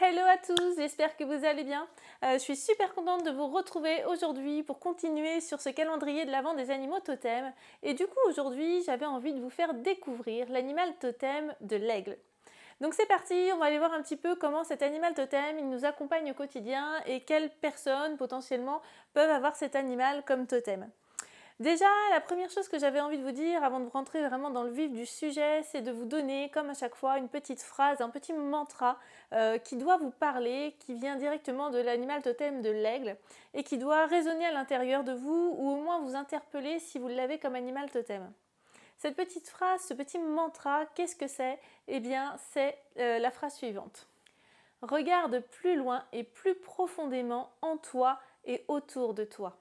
Hello à tous, j'espère que vous allez bien. Je suis super contente de vous retrouver aujourd'hui pour continuer sur ce calendrier de l'Avent des animaux totems. Et du coup aujourd'hui j'avais envie de vous faire découvrir l'animal totem de l'aigle. Donc c'est parti, on va aller voir un petit peu comment cet animal totem il nous accompagne au quotidien et quelles personnes potentiellement peuvent avoir cet animal comme totem. Déjà, la première chose que j'avais envie de vous dire avant de rentrer vraiment dans le vif du sujet, c'est de vous donner, comme à chaque fois, une petite phrase, un petit mantra qui doit vous parler, qui vient directement de l'animal totem de l'aigle et qui doit résonner à l'intérieur de vous ou au moins vous interpeller si vous l'avez comme animal totem. Cette petite phrase, ce petit mantra, qu'est-ce que c'est? Eh bien, c'est la phrase suivante. Regarde plus loin et plus profondément en toi et autour de toi.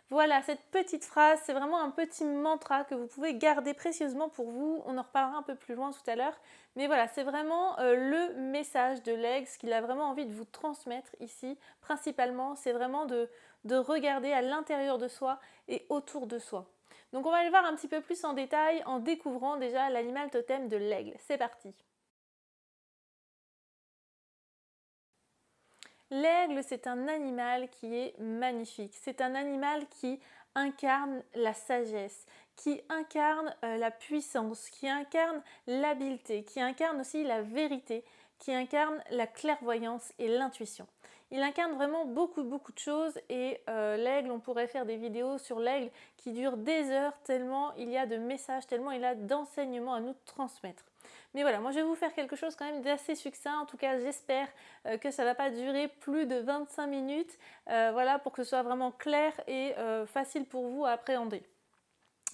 Voilà, cette petite phrase, c'est vraiment un petit mantra que vous pouvez garder précieusement pour vous. On en reparlera un peu plus loin tout à l'heure. Mais voilà, c'est vraiment le message de l'aigle, ce qu'il a vraiment envie de vous transmettre ici. Principalement, c'est vraiment de regarder à l'intérieur de soi et autour de soi. Donc on va aller voir un petit peu plus en détail en découvrant déjà l'animal totem de l'aigle. C'est parti. L'aigle, c'est un animal qui est magnifique. C'est un animal qui incarne la sagesse, qui incarne la puissance, qui incarne l'habileté, qui incarne aussi la vérité, qui incarne la clairvoyance et l'intuition. Il incarne vraiment beaucoup de choses et l'aigle, on pourrait faire des vidéos sur l'aigle qui durent des heures tellement il y a de messages, tellement il a d'enseignements à nous transmettre. Mais voilà, moi je vais vous faire quelque chose quand même d'assez succinct, en tout cas j'espère que ça ne va pas durer plus de 25 minutes, voilà, pour que ce soit vraiment clair et facile pour vous à appréhender.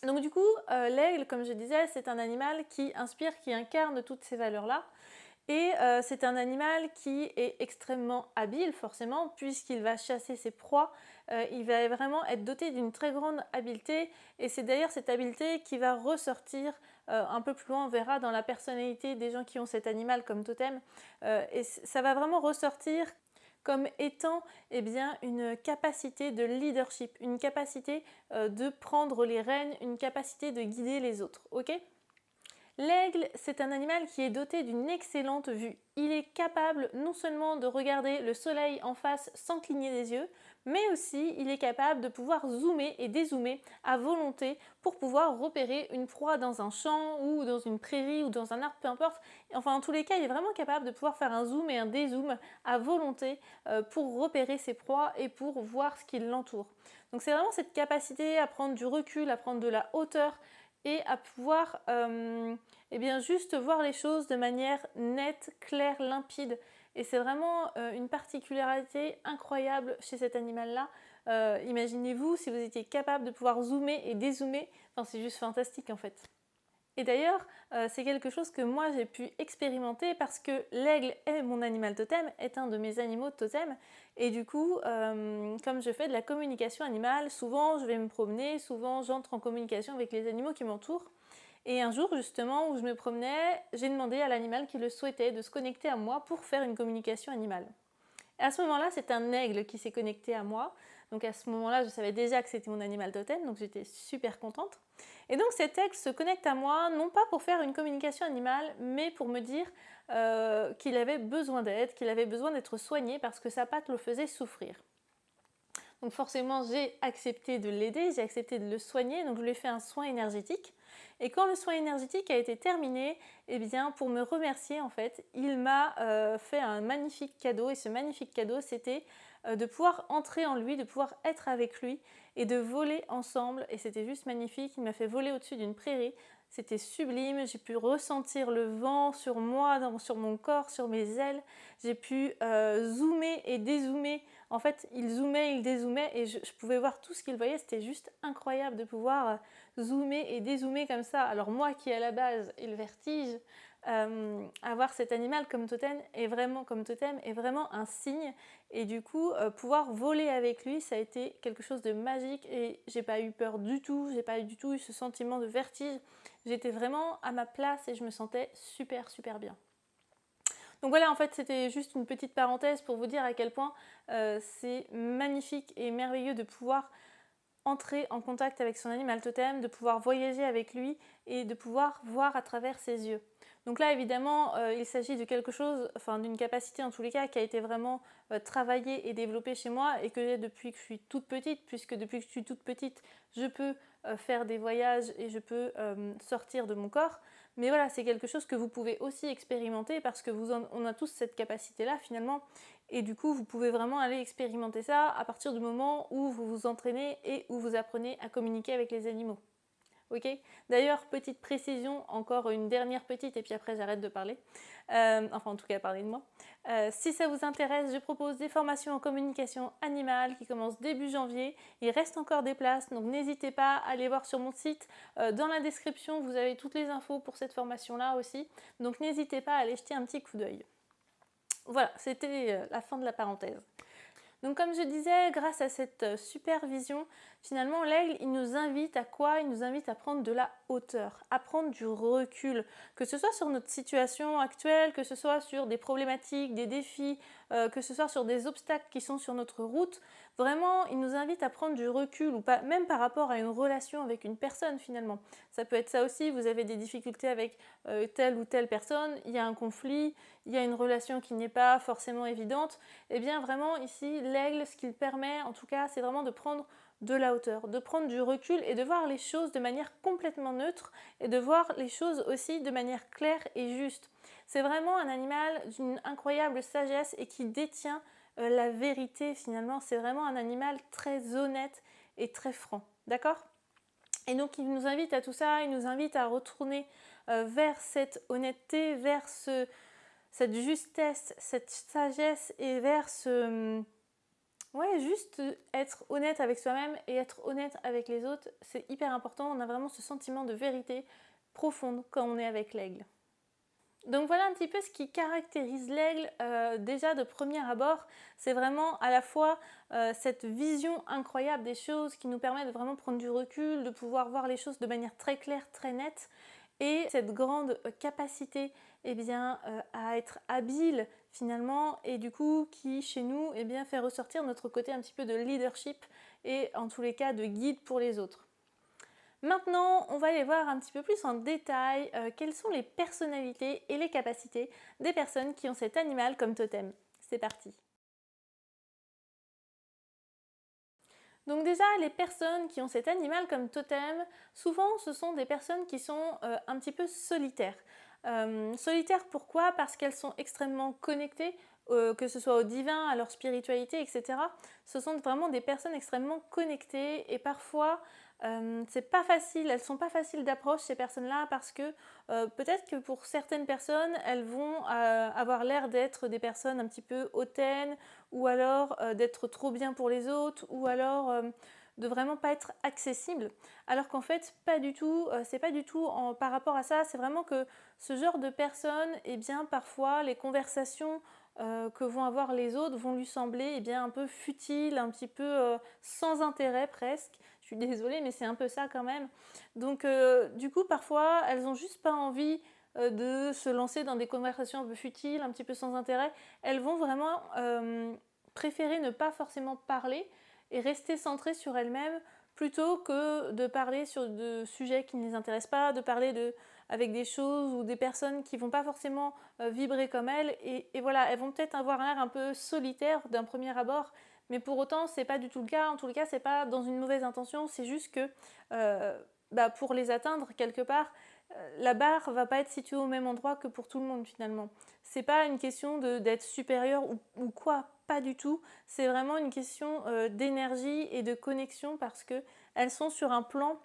Donc du coup, l'aigle, comme je disais, c'est un animal qui inspire, qui incarne toutes ces valeurs-là. Et c'est un animal qui est extrêmement habile forcément puisqu'il va chasser ses proies, il va vraiment être doté d'une très grande habileté et c'est d'ailleurs cette habileté qui va ressortir un peu plus loin, on verra dans la personnalité des gens qui ont cet animal comme totem et ça va vraiment ressortir comme étant eh bien, une capacité de leadership, une capacité de prendre les rênes, une capacité de guider les autres, ok ? L'aigle, c'est un animal qui est doté d'une excellente vue. Il est capable non seulement de regarder le soleil en face sans cligner des yeux, mais aussi il est capable de pouvoir zoomer et dézoomer à volonté pour pouvoir repérer une proie dans un champ ou dans une prairie ou dans un arbre, peu importe. Enfin, en tous les cas, il est vraiment capable de pouvoir faire un zoom et un dézoom à volonté pour repérer ses proies et pour voir ce qui l'entoure. Donc c'est vraiment cette capacité à prendre du recul, à prendre de la hauteur et à pouvoir eh bien, juste voir les choses de manière nette, claire, limpide. Et c'est vraiment une particularité incroyable chez cet animal-là. Imaginez-vous si vous étiez capable de pouvoir zoomer et dézoomer. Enfin, c'est juste fantastique en fait. Et d'ailleurs, c'est quelque chose que moi j'ai pu expérimenter parce que l'aigle est mon animal totem, est un de mes animaux totem. Et du coup, comme je fais de la communication animale, souvent je vais me promener, souvent j'entre en communication avec les animaux qui m'entourent. Et un jour justement où je me promenais, j'ai demandé à l'animal qui le souhaitait de se connecter à moi pour faire une communication animale. Et à ce moment-là, c'est un aigle qui s'est connecté à moi. Donc à ce moment-là, je savais déjà que c'était mon animal totem, donc j'étais super contente. Et donc cet aigle se connecte à moi, non pas pour faire une communication animale, mais pour me dire qu'il avait besoin d'aide, qu'il avait besoin d'être soigné parce que sa patte le faisait souffrir. Donc forcément, j'ai accepté de l'aider, j'ai accepté de le soigner, donc je lui ai fait un soin énergétique. Et quand le soin énergétique a été terminé, eh bien, pour me remercier, en fait, il m'a fait un magnifique cadeau. Et ce magnifique cadeau, c'était de pouvoir entrer en lui, de pouvoir être avec lui et de voler ensemble. Et c'était juste magnifique. Il m'a fait voler au-dessus d'une prairie. C'était sublime, j'ai pu ressentir le vent sur moi, sur mon corps, sur mes ailes. J'ai pu zoomer et dézoomer. En fait, il zoomait, il dézoomait et je pouvais voir tout ce qu'il voyait. C'était juste incroyable de pouvoir zoomer et dézoomer comme ça. Alors moi qui à la base ai le vertige, avoir cet animal comme totem est vraiment un signe. Et du coup, pouvoir voler avec lui, ça a été quelque chose de magique et j'ai pas eu peur du tout. J'ai pas du tout eu ce sentiment de vertige. J'étais vraiment à ma place et je me sentais super bien. Donc voilà, en fait, c'était juste une petite parenthèse pour vous dire à quel point c'est magnifique et merveilleux de pouvoir entrer en contact avec son animal totem, de pouvoir voyager avec lui et de pouvoir voir à travers ses yeux. Donc là, évidemment, il s'agit de quelque chose, enfin d'une capacité en tous les cas, qui a été vraiment travaillée et développée chez moi et que j'ai depuis que je suis toute petite, puisque depuis que je suis toute petite, je peux faire des voyages et je peux sortir de mon corps. Mais voilà, c'est quelque chose que vous pouvez aussi expérimenter parce que on a tous cette capacité-là finalement. Et du coup, vous pouvez vraiment aller expérimenter ça à partir du moment où vous vous entraînez et où vous apprenez à communiquer avec les animaux. Ok. D'ailleurs, petite précision, encore une dernière petite, et puis après j'arrête de parler. Enfin, en tout cas, parler de moi. Si ça vous intéresse, je propose des formations en communication animale qui commencent début janvier. Il reste encore des places, donc n'hésitez pas à aller voir sur mon site. Dans la description, vous avez toutes les infos pour cette formation-là aussi. Donc n'hésitez pas à aller jeter un petit coup d'œil. Voilà, c'était la fin de la parenthèse. Donc comme je disais, grâce à cette supervision, finalement l'aigle, il nous invite à quoi? Il nous invite à prendre de la hauteur, à prendre du recul, que ce soit sur notre situation actuelle, que ce soit sur des problématiques, des défis, que ce soit sur des obstacles qui sont sur notre route. Vraiment, il nous invite à prendre du recul, ou pas, même par rapport à une relation avec une personne finalement. Ça peut être ça aussi, vous avez des difficultés avec telle ou telle personne, il y a un conflit, il y a une relation qui n'est pas forcément évidente. Et bien vraiment ici, l'aigle, ce qu'il permet en tout cas, c'est vraiment de prendre de la hauteur, de prendre du recul et de voir les choses de manière complètement neutre et de voir les choses aussi de manière claire et juste. C'est vraiment un animal d'une incroyable sagesse et qui détient la vérité finalement. C'est vraiment un animal très honnête et très franc. D'accord ? Et donc il nous invite à tout ça, il nous invite à retourner vers cette honnêteté, vers cette justesse, cette sagesse et vers juste être honnête avec soi-même et être honnête avec les autres, c'est hyper important. On a vraiment ce sentiment de vérité profonde quand on est avec l'aigle. Donc voilà un petit peu ce qui caractérise l'aigle déjà de premier abord. C'est vraiment à la fois cette vision incroyable des choses qui nous permet de vraiment prendre du recul, de pouvoir voir les choses de manière très claire, très nette, et cette grande capacité à être habile finalement, et du coup qui chez nous fait ressortir notre côté un petit peu de leadership et en tous les cas de guide pour les autres. Maintenant, on va aller voir un petit peu plus en détail quelles sont les personnalités et les capacités des personnes qui ont cet animal comme totem. C'est parti. Donc déjà, les personnes qui ont cet animal comme totem, souvent ce sont des personnes qui sont un petit peu solitaires. Solitaires pourquoi? Parce qu'elles sont extrêmement connectées, que ce soit au divin, à leur spiritualité, etc. Ce sont vraiment des personnes extrêmement connectées et parfois c'est pas facile, elles sont pas faciles d'approche ces personnes-là parce que peut-être que pour certaines personnes, elles vont avoir l'air d'être des personnes un petit peu hautaines ou alors d'être trop bien pour les autres ou alors de vraiment pas être accessible, alors qu'en fait pas du tout, c'est pas du tout par rapport à ça, c'est vraiment que ce genre de personnes, parfois les conversations que vont avoir les autres vont lui sembler un peu futiles, un petit peu sans intérêt presque. Je suis désolée mais c'est un peu ça quand même. Donc du coup parfois elles ont juste pas envie de se lancer dans des conversations un peu futiles, un petit peu sans intérêt. Elles vont vraiment préférer ne pas forcément parler et rester centrées sur elles-mêmes plutôt que de parler sur de sujets qui ne les intéressent pas, de parler avec des choses ou des personnes qui ne vont pas forcément vibrer comme elles. Et voilà, elles vont peut-être avoir un air un peu solitaire d'un premier abord, mais pour autant, c'est pas du tout le cas. En tout cas, c'est pas dans une mauvaise intention, c'est juste que pour les atteindre quelque part, la barre va pas être située au même endroit que pour tout le monde finalement. C'est pas une question d'être supérieur ou quoi, pas du tout. C'est vraiment une question d'énergie et de connexion parce que elles sont sur un plan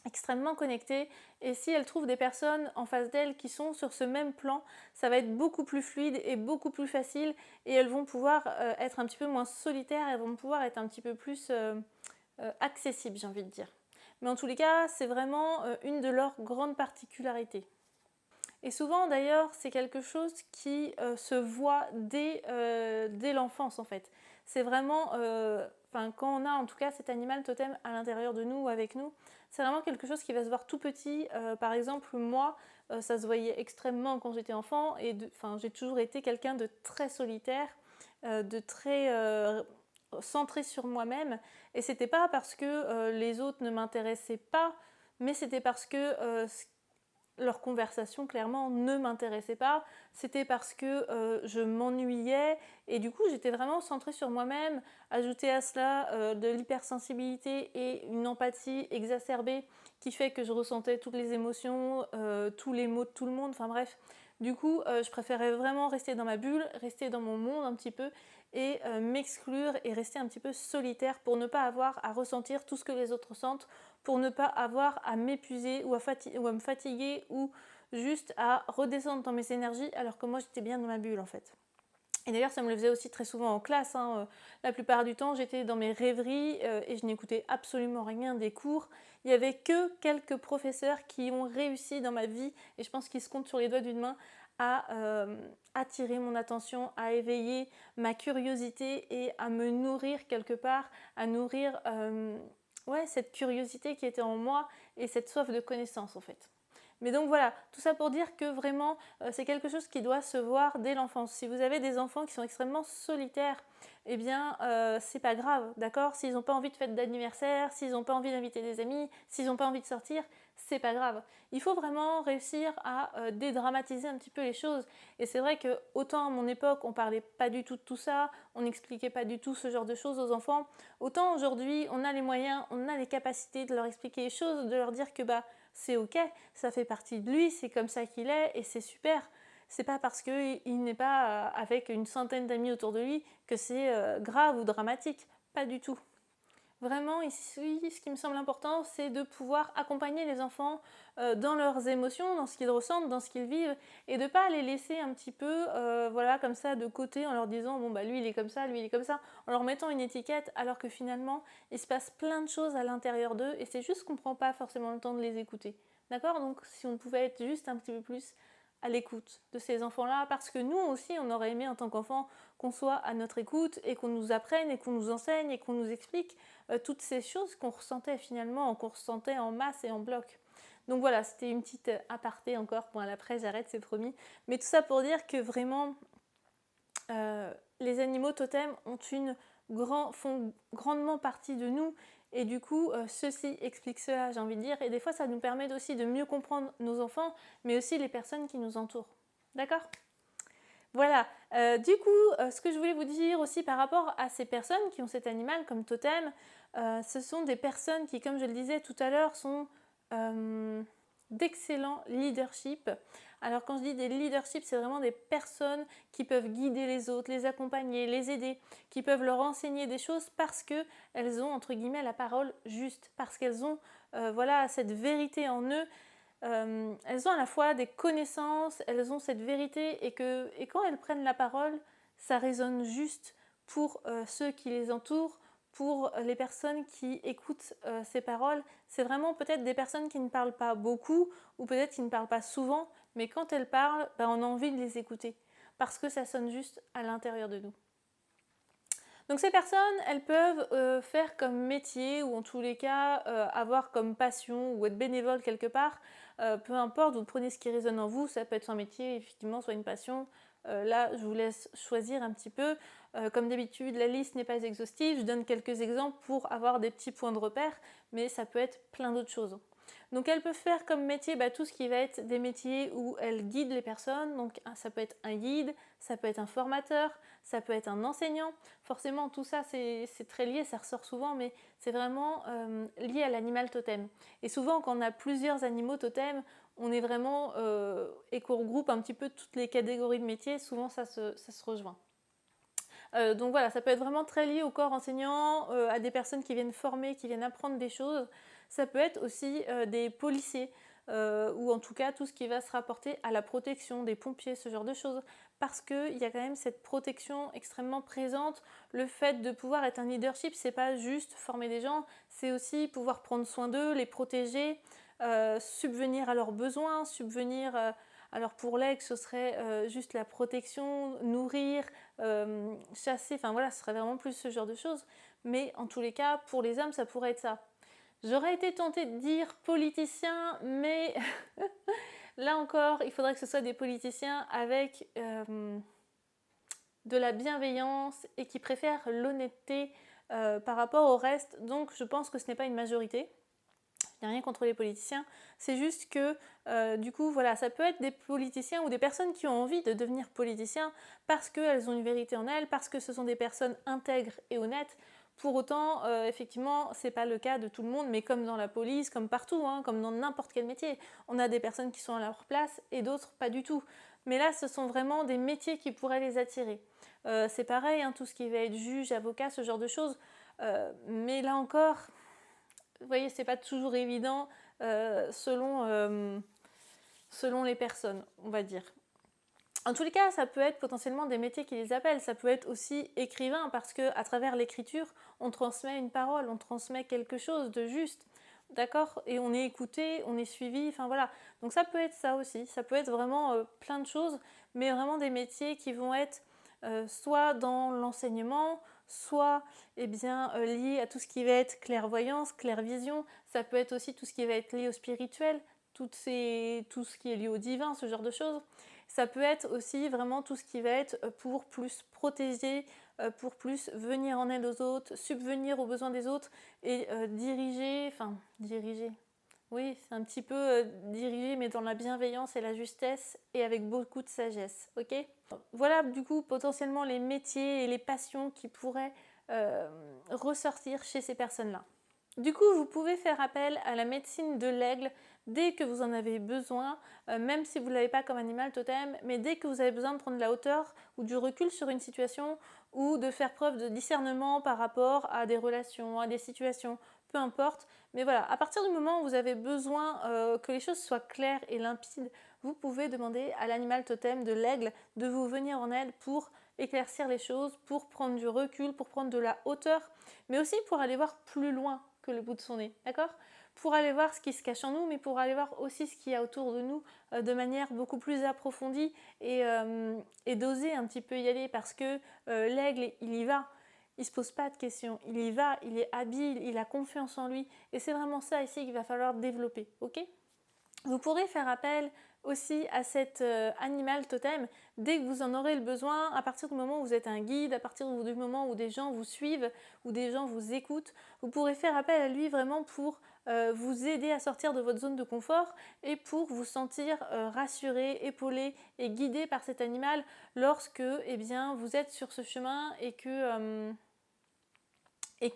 extrêmement connecté et si elles trouvent des personnes en face d'elles qui sont sur ce même plan, ça va être beaucoup plus fluide et beaucoup plus facile et elles vont pouvoir être un petit peu moins solitaires, elles vont pouvoir être un petit peu plus accessibles, j'ai envie de dire. Mais en tous les cas, c'est vraiment une de leurs grandes particularités. Et souvent d'ailleurs, c'est quelque chose qui se voit dès l'enfance en fait. C'est vraiment, quand on a en tout cas cet animal totem à l'intérieur de nous ou avec nous, c'est vraiment quelque chose qui va se voir tout petit. Par exemple, moi, ça se voyait extrêmement quand j'étais enfant et j'ai toujours été quelqu'un de très solitaire, de très centré sur moi-même. Et c'était pas parce que les autres ne m'intéressaient pas, mais c'était parce que leur conversation clairement ne m'intéressait pas, c'était parce que je m'ennuyais et du coup j'étais vraiment centrée sur moi-même. Ajouter à cela de l'hypersensibilité et une empathie exacerbée qui fait que je ressentais toutes les émotions, tous les mots de tout le monde, enfin bref. Du coup, je préférais vraiment rester dans ma bulle, rester dans mon monde un petit peu et m'exclure et rester un petit peu solitaire pour ne pas avoir à ressentir tout ce que les autres ressentent, pour ne pas avoir à m'épuiser ou à me fatiguer ou juste à redescendre dans mes énergies alors que moi j'étais bien dans ma bulle en fait. Et d'ailleurs ça me le faisait aussi très souvent en classe, hein. La plupart du temps j'étais dans mes rêveries et je n'écoutais absolument rien des cours. Il n'y avait que quelques professeurs qui ont réussi dans ma vie, et je pense qu'ils se comptent sur les doigts d'une main, à attirer mon attention, à éveiller ma curiosité et à me nourrir quelque part, à nourrir ouais, cette curiosité qui était en moi et cette soif de connaissance en fait. Mais donc voilà, tout ça pour dire que vraiment c'est quelque chose qui doit se voir dès l'enfance. Si vous avez des enfants qui sont extrêmement solitaires, eh bien c'est pas grave, d'accord? S'ils n'ont pas envie de fête d'anniversaire, s'ils n'ont pas envie d'inviter des amis, s'ils n'ont pas envie de sortir, c'est pas grave. Il faut vraiment réussir à dédramatiser un petit peu les choses. Et c'est vrai que autant à mon époque on parlait pas du tout de tout ça, on n'expliquait pas du tout ce genre de choses aux enfants, autant aujourd'hui on a les moyens, on a les capacités de leur expliquer les choses, de leur dire que bah c'est ok, ça fait partie de lui, c'est comme ça qu'il est et c'est super. C'est pas parce qu'il n'est pas avec une centaine d'amis autour de lui que c'est grave ou dramatique, pas du tout. Vraiment, ici, ce qui me semble important, c'est de pouvoir accompagner les enfants dans leurs émotions, dans ce qu'ils ressentent, dans ce qu'ils vivent, et de ne pas les laisser un petit peu, voilà, comme ça, de côté, en leur disant, bon, bah, lui, il est comme ça, lui, il est comme ça, en leur mettant une étiquette, alors que finalement, il se passe plein de choses à l'intérieur d'eux, et c'est juste qu'on ne prend pas forcément le temps de les écouter. D'accord? Donc, si on pouvait être juste un petit peu plus à l'écoute de ces enfants-là, parce que nous aussi, on aurait aimé en tant qu'enfant qu'on soit à notre écoute et qu'on nous apprenne et qu'on nous enseigne et qu'on nous explique toutes ces choses qu'on ressentait finalement, qu'on ressentait en masse et en bloc. Donc voilà, c'était une petite aparté encore. Bon, après, j'arrête, c'est promis. Mais tout ça pour dire que vraiment, les animaux totems font grandement partie de nous. Et du coup, ceci explique cela, j'ai envie de dire. Et des fois, ça nous permet aussi de mieux comprendre nos enfants, mais aussi les personnes qui nous entourent. D'accord ? Voilà, du coup, ce que je voulais vous dire aussi par rapport à ces personnes qui ont cet animal comme totem, ce sont des personnes qui, comme je le disais tout à l'heure, sont d'excellents leadership. Alors quand je dis des leaderships, c'est vraiment des personnes qui peuvent guider les autres, les accompagner, les aider, qui peuvent leur enseigner des choses parce qu'elles ont, entre guillemets, la parole juste, parce qu'elles ont voilà, cette vérité en eux. Elles ont à la fois des connaissances, elles ont cette vérité et quand elles prennent la parole, ça résonne juste pour ceux qui les entourent, pour les personnes qui écoutent ces paroles. C'est vraiment peut-être des personnes qui ne parlent pas beaucoup ou peut-être qui ne parlent pas souvent, mais quand elles parlent, ben, on a envie de les écouter parce que ça sonne juste à l'intérieur de nous. Donc ces personnes, elles peuvent faire comme métier ou en tous les cas avoir comme passion ou être bénévole quelque part, peu importe, vous prenez ce qui résonne en vous, ça peut être un métier, effectivement, soit une passion. Là, je vous laisse choisir un petit peu. Comme d'habitude, la liste n'est pas exhaustive, je donne quelques exemples pour avoir des petits points de repère, mais ça peut être plein d'autres choses. Donc elles peuvent faire comme métier tout ce qui va être des métiers où elles guident les personnes. Donc ça peut être un guide, ça peut être un formateur, ça peut être un enseignant. Forcément tout ça c'est très lié, ça ressort souvent, mais c'est vraiment lié à l'animal totem. Et souvent quand on a plusieurs animaux totems, on est vraiment et qu'on regroupe un petit peu toutes les catégories de métiers, souvent ça se rejoint. Donc voilà, ça peut être vraiment très lié au corps enseignant, à des personnes qui viennent former, qui viennent apprendre des choses. Ça peut être aussi des policiers, ou en tout cas tout ce qui va se rapporter à la protection des pompiers, ce genre de choses. Parce qu'il y a quand même cette protection extrêmement présente. Le fait de pouvoir être un leadership, c'est pas juste former des gens, c'est aussi pouvoir prendre soin d'eux, les protéger, subvenir à leurs besoins, subvenir... alors pour l'aigle, ce serait juste la protection, nourrir, chasser, enfin voilà, ce serait vraiment plus ce genre de choses. Mais en tous les cas, pour les hommes, ça pourrait être ça. J'aurais été tentée de dire politiciens, mais là encore, il faudrait que ce soit des politiciens avec de la bienveillance et qui préfèrent l'honnêteté par rapport au reste. Donc je pense que ce n'est pas une majorité. il n'y a rien contre les politiciens, c'est juste que du coup voilà, ça peut être des politiciens ou des personnes qui ont envie de devenir politiciens parce qu'elles ont une vérité en elles, parce que ce sont des personnes intègres et honnêtes. Pour autant, effectivement, c'est pas le cas de tout le monde, mais comme dans la police, comme partout, hein, comme dans n'importe quel métier, on a des personnes qui sont à leur place et d'autres pas du tout. Mais là, ce sont vraiment des métiers qui pourraient les attirer. C'est pareil, hein, tout ce qui va être juge, avocat, ce genre de choses. Mais là encore, vous voyez, c'est pas toujours évident selon les personnes, on va dire. En tous les cas, ça peut être potentiellement des métiers qui les appellent. Ça peut être aussi écrivain parce qu'à travers l'écriture, on transmet une parole, on transmet quelque chose de juste. D'accord? Et on est écouté, on est suivi, enfin voilà. Donc ça peut être ça aussi. Ça peut être vraiment plein de choses, mais vraiment des métiers qui vont être soit dans l'enseignement, soit liés à tout ce qui va être clairvoyance, clairvision. Ça peut être aussi tout ce qui va être lié au spirituel, tout ce qui est lié au divin, ce genre de choses. Ça peut être aussi vraiment tout ce qui va être pour plus protéger, pour plus venir en aide aux autres, subvenir aux besoins des autres et diriger, oui, c'est un petit peu diriger, mais dans la bienveillance et la justesse et avec beaucoup de sagesse, ok? Voilà du coup potentiellement les métiers et les passions qui pourraient ressortir chez ces personnes-là. Du coup, vous pouvez faire appel à la médecine de l'aigle dès que vous en avez besoin, même si vous ne l'avez pas comme animal totem, mais dès que vous avez besoin de prendre de la hauteur ou du recul sur une situation ou de faire preuve de discernement par rapport à des relations, à des situations, peu importe. Mais voilà, à partir du moment où vous avez besoin que les choses soient claires et limpides, vous pouvez demander à l'animal totem de l'aigle de vous venir en aide pour éclaircir les choses, pour prendre du recul, pour prendre de la hauteur, mais aussi pour aller voir plus loin que le bout de son nez, d'accord? Pour aller voir ce qui se cache en nous, mais pour aller voir aussi ce qu'il y a autour de nous de manière beaucoup plus approfondie et d'oser un petit peu y aller parce que l'aigle, il y va. Il ne se pose pas de questions, il y va, il est habile, il a confiance en lui et c'est vraiment ça ici qu'il va falloir développer, ok? Vous pourrez faire appel aussi à cet animal totem dès que vous en aurez le besoin, à partir du moment où vous êtes un guide, à partir du moment où des gens vous suivent, où des gens vous écoutent, vous pourrez faire appel à lui vraiment pour vous aider à sortir de votre zone de confort et pour vous sentir rassuré, épaulé et guidé par cet animal lorsque vous êtes sur ce chemin et que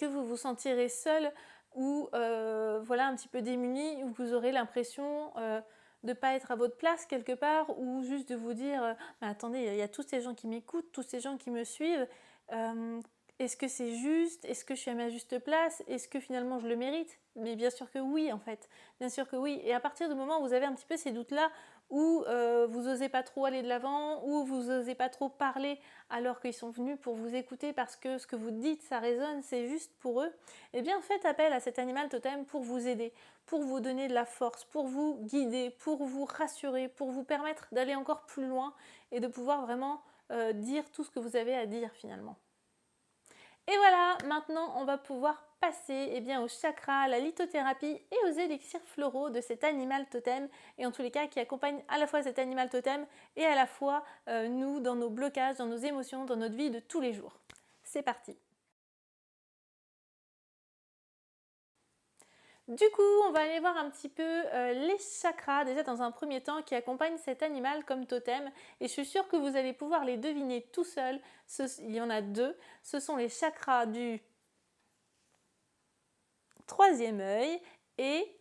vous vous sentirez seul ou un petit peu démuni, où vous aurez l'impression de ne pas être à votre place quelque part, ou juste de vous dire mais attendez, il y a tous ces gens qui m'écoutent, tous ces gens qui me suivent, est-ce que c'est juste? Est-ce que je suis à ma juste place? Est-ce que finalement je le mérite? Mais bien sûr que oui en fait, bien sûr que oui. Et à partir du moment où vous avez un petit peu ces doutes-là, où vous n'osez pas trop aller de l'avant, où vous n'osez pas trop parler alors qu'ils sont venus pour vous écouter parce que ce que vous dites, ça résonne, c'est juste pour eux, eh bien faites appel à cet animal totem pour vous aider, pour vous donner de la force, pour vous guider, pour vous rassurer, pour vous permettre d'aller encore plus loin et de pouvoir vraiment dire tout ce que vous avez à dire finalement. Et voilà, maintenant on va pouvoir passer aux chakras, à la lithothérapie et aux élixirs floraux de cet animal totem, et en tous les cas qui accompagnent à la fois cet animal totem et à la fois nous dans nos blocages, dans nos émotions, dans notre vie de tous les jours. C'est parti! Du coup, on va aller voir un petit peu les chakras, déjà dans un premier temps, qui accompagnent cet animal comme totem. Et je suis sûre que vous allez pouvoir les deviner tout seul. Il y en a deux. Ce sont les chakras du troisième œil et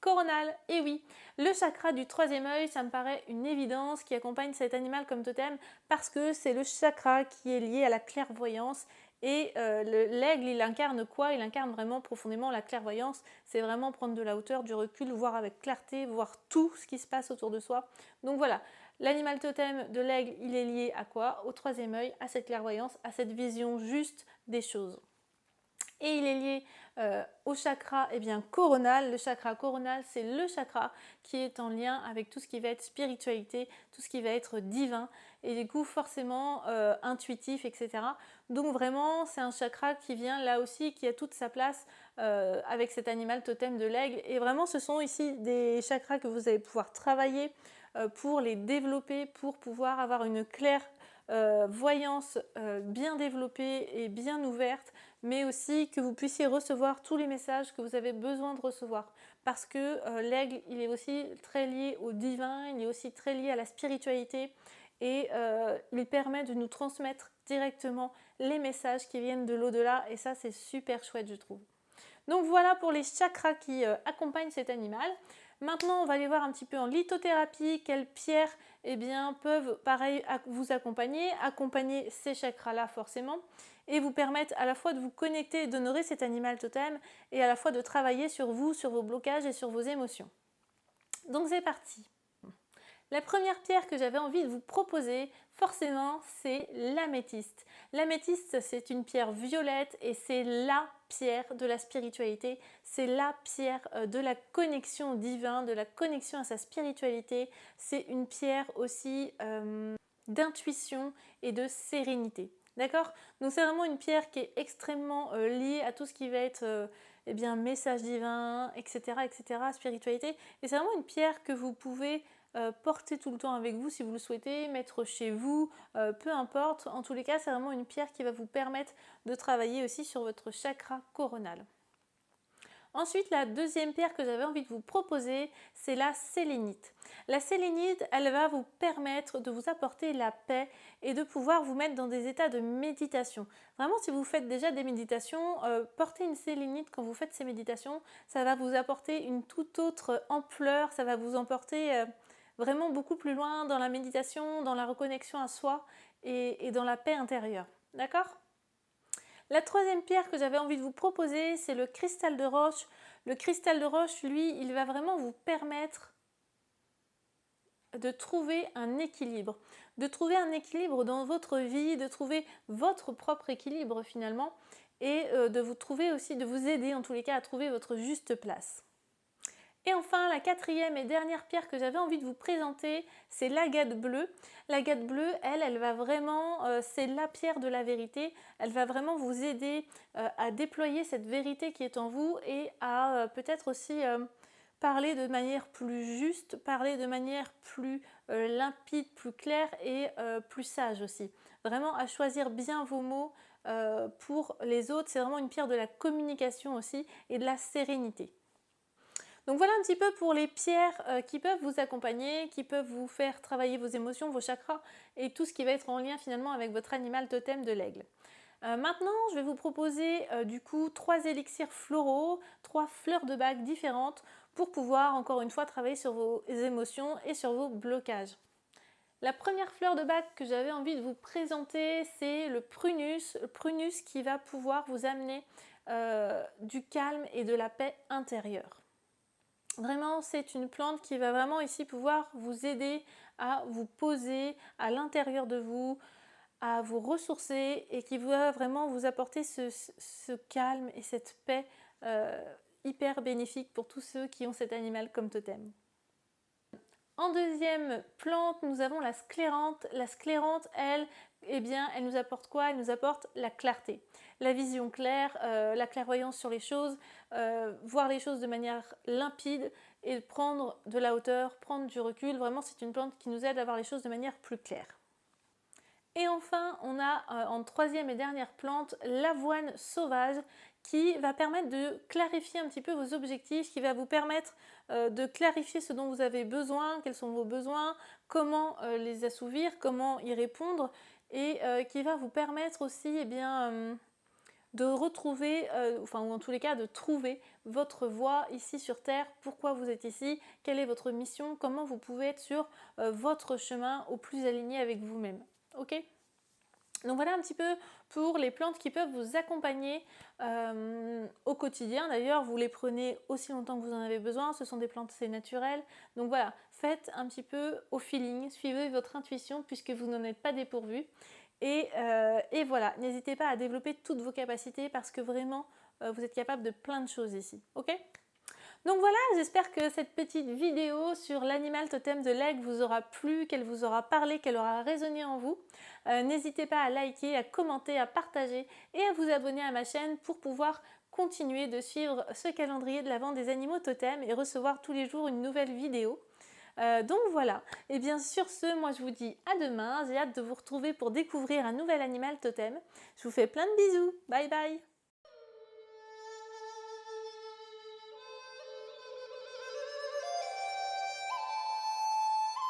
coronal. Et oui, le chakra du troisième œil, ça me paraît une évidence qui accompagne cet animal comme totem parce que c'est le chakra qui est lié à la clairvoyance. Et l'aigle, il incarne quoi? Il incarne vraiment profondément la clairvoyance. C'est vraiment prendre de la hauteur, du recul, voir avec clarté, voir tout ce qui se passe autour de soi. Donc voilà, l'animal totem de l'aigle, il est lié à quoi? Au troisième œil, à cette clairvoyance, à cette vision juste des choses. Et il est lié au chakra coronal. Le chakra coronal, c'est le chakra qui est en lien avec tout ce qui va être spiritualité, tout ce qui va être divin et du coup forcément intuitif, etc. Donc vraiment, c'est un chakra qui vient là aussi, qui a toute sa place avec cet animal totem de l'aigle. Et vraiment, ce sont ici des chakras que vous allez pouvoir travailler pour les développer, pour pouvoir avoir une claire voyance bien développée et bien ouverte, mais aussi que vous puissiez recevoir tous les messages que vous avez besoin de recevoir. Parce que l'aigle, il est aussi très lié au divin, il est aussi très lié à la spiritualité et il permet de nous transmettre directement les messages qui viennent de l'au-delà et ça c'est super chouette je trouve. Donc voilà pour les chakras qui accompagnent cet animal. Maintenant on va aller voir un petit peu en lithothérapie quelles pierres peuvent pareil vous accompagner ces chakras là forcément et vous permettre à la fois de vous connecter et d'honorer cet animal totem et à la fois de travailler sur vous, sur vos blocages et sur vos émotions. Donc c'est parti. La première pierre que j'avais envie de vous proposer, forcément, c'est l'améthyste. L'améthyste, c'est une pierre violette et c'est la pierre de la spiritualité. C'est la pierre de la connexion divine, de la connexion à sa spiritualité. C'est une pierre aussi d'intuition et de sérénité. D'accord? Donc c'est vraiment une pierre qui est extrêmement liée à tout ce qui va être message divin, etc., etc., spiritualité. Et c'est vraiment une pierre que vous pouvez porter tout le temps avec vous si vous le souhaitez, mettre chez vous, peu importe. En tous les cas, c'est vraiment une pierre qui va vous permettre de travailler aussi sur votre chakra coronal. Ensuite, la deuxième pierre que j'avais envie de vous proposer, c'est la sélénite. La sélénite, elle va vous permettre de vous apporter la paix et de pouvoir vous mettre dans des états de méditation. Vraiment, si vous faites déjà des méditations, portez une sélénite quand vous faites ces méditations, ça va vous apporter une toute autre ampleur, ça va vous emporter vraiment beaucoup plus loin dans la méditation, dans la reconnexion à soi et dans la paix intérieure. D'accord ? La troisième pierre que j'avais envie de vous proposer, c'est le cristal de roche. Le cristal de roche, lui, il va vraiment vous permettre de trouver un équilibre. De trouver un équilibre dans votre vie, de trouver votre propre équilibre finalement, et de vous trouver aussi, de vous aider en tous les cas à trouver votre juste place. Et enfin, la quatrième et dernière pierre que j'avais envie de vous présenter, c'est l'agate bleue. L'agate bleue, elle va vraiment, c'est la pierre de la vérité. Elle va vraiment vous aider à déployer cette vérité qui est en vous et à peut-être aussi parler de manière plus juste, parler de manière plus limpide, plus claire et plus sage aussi. Vraiment à choisir bien vos mots pour les autres. C'est vraiment une pierre de la communication aussi et de la sérénité. Donc voilà un petit peu pour les pierres qui peuvent vous accompagner, qui peuvent vous faire travailler vos émotions, vos chakras et tout ce qui va être en lien finalement avec votre animal totem de l'aigle. Maintenant, je vais vous proposer du coup 3 élixirs floraux, 3 fleurs de bague différentes pour pouvoir encore une fois travailler sur vos émotions et sur vos blocages. La première fleur de bague que j'avais envie de vous présenter, c'est le prunus qui va pouvoir vous amener du calme et de la paix intérieure. Vraiment, c'est une plante qui va vraiment ici pouvoir vous aider à vous poser à l'intérieur de vous, à vous ressourcer et qui va vraiment vous apporter ce calme et cette paix hyper bénéfique pour tous ceux qui ont cet animal comme totem. En deuxième plante, nous avons la sclérante. La sclérante, elle nous apporte quoi? Elle nous apporte la clarté, la vision claire, la clairvoyance sur les choses, voir les choses de manière limpide et prendre de la hauteur, prendre du recul. Vraiment, c'est une plante qui nous aide à voir les choses de manière plus claire. Et enfin, on a en troisième et dernière plante l'avoine sauvage qui va permettre de clarifier un petit peu vos objectifs, qui va vous permettre de clarifier ce dont vous avez besoin, quels sont vos besoins, comment les assouvir, comment y répondre et qui va vous permettre aussi de retrouver, ou en tous les cas de trouver votre voie ici sur Terre, pourquoi vous êtes ici, quelle est votre mission, comment vous pouvez être sur votre chemin au plus aligné avec vous-même. Ok ? Donc voilà un petit peu pour les plantes qui peuvent vous accompagner au quotidien. D'ailleurs, vous les prenez aussi longtemps que vous en avez besoin. Ce sont des plantes, c'est naturel. Donc voilà, faites un petit peu au feeling, suivez votre intuition puisque vous n'en êtes pas dépourvu. Et voilà, n'hésitez pas à développer toutes vos capacités parce que vraiment, vous êtes capable de plein de choses ici. Ok ? Donc voilà, j'espère que cette petite vidéo sur l'animal totem de l'aigle vous aura plu, qu'elle vous aura parlé, qu'elle aura résonné en vous. N'hésitez pas à liker, à commenter, à partager et à vous abonner à ma chaîne pour pouvoir continuer de suivre ce calendrier de l'Avent des animaux totems et recevoir tous les jours une nouvelle vidéo. Donc voilà. Et bien sur ce, moi je vous dis à demain. J'ai hâte de vous retrouver pour découvrir un nouvel animal totem. Je vous fais plein de bisous. Bye bye.